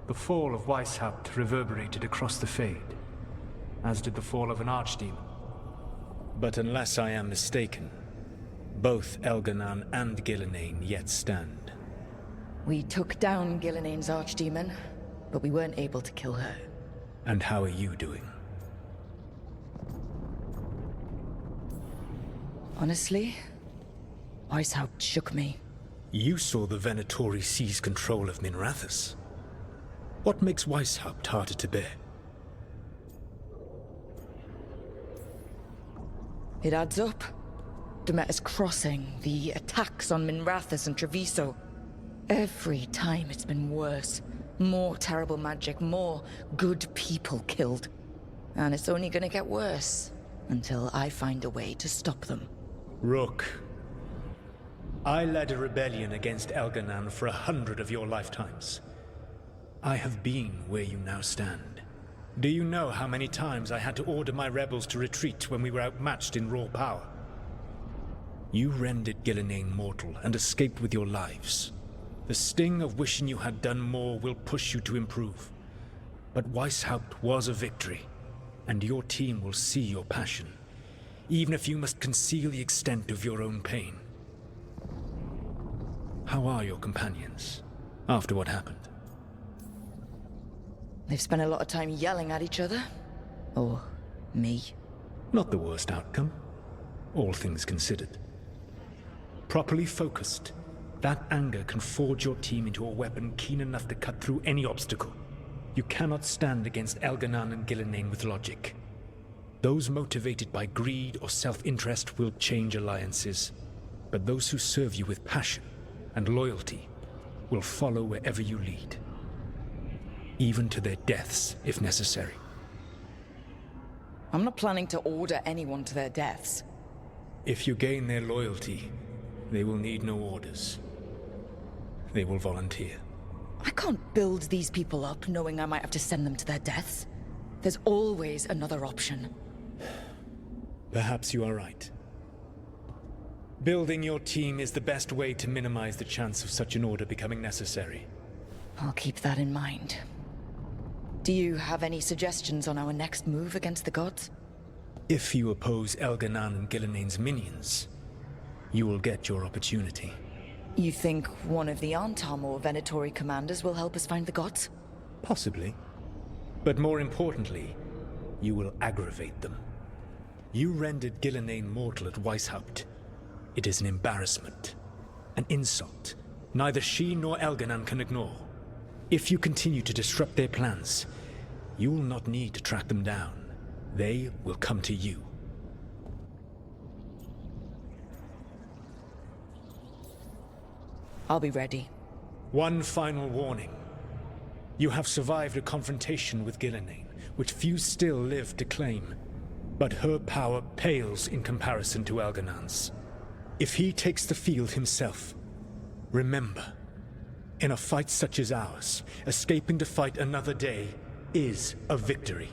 The fall of Weisshaupt reverberated across the Fade, as did the fall of an archdemon. But unless I am mistaken, both Elganan and Gillenane yet stand. We took down Gillenane's archdemon, but we weren't able to kill her. And how are you doing? Honestly, Weisshaupt shook me. You saw the Venatori seize control of Minrathous. What makes Weisshaupt harder to bear? It adds up. Demeter's Crossing, the attacks on Minrathous and Treviso. Every time it's been worse. More terrible magic, more good people killed. And it's only gonna get worse, until I find a way to stop them. Rook. I led a rebellion against Elganan for 100 of your lifetimes. I have been where you now stand. Do you know how many times I had to order my rebels to retreat when we were outmatched in raw power? You rendered Gillenane mortal and escaped with your lives. The sting of wishing you had done more will push you to improve. But Weisshaupt was a victory, and your team will see your passion, even if you must conceal the extent of your own pain. How are your companions, after what happened? They've spent a lot of time yelling at each other. Or me. Not the worst outcome, all things considered. Properly focused, that anger can forge your team into a weapon keen enough to cut through any obstacle. You cannot stand against Elganan and Gillenane with logic. Those motivated by greed or self-interest will change alliances, but those who serve you with passion and loyalty will follow wherever you lead. Even to their deaths, if necessary. I'm not planning to order anyone to their deaths. If you gain their loyalty, they will need no orders. They will volunteer. I can't build these people up knowing I might have to send them to their deaths. There's always another option. Perhaps you are right. Building your team is the best way to minimize the chance of such an order becoming necessary. I'll keep that in mind. Do you have any suggestions on our next move against the gods? If you oppose Elganan and Gillenane's minions, you will get your opportunity. You think one of the Antam or Venatori commanders will help us find the gods? Possibly. But more importantly, you will aggravate them. You rendered Gillenane mortal at Weisshaupt. It is an embarrassment, an insult. Neither she nor Elganan can ignore. If you continue to disrupt their plans, you will not need to track them down. They will come to you. I'll be ready. One final warning. You have survived a confrontation with Gillenane, which few still live to claim. But her power pales in comparison to Elganan's. If he takes the field himself, remember, in a fight such as ours, escaping to fight another day is a victory.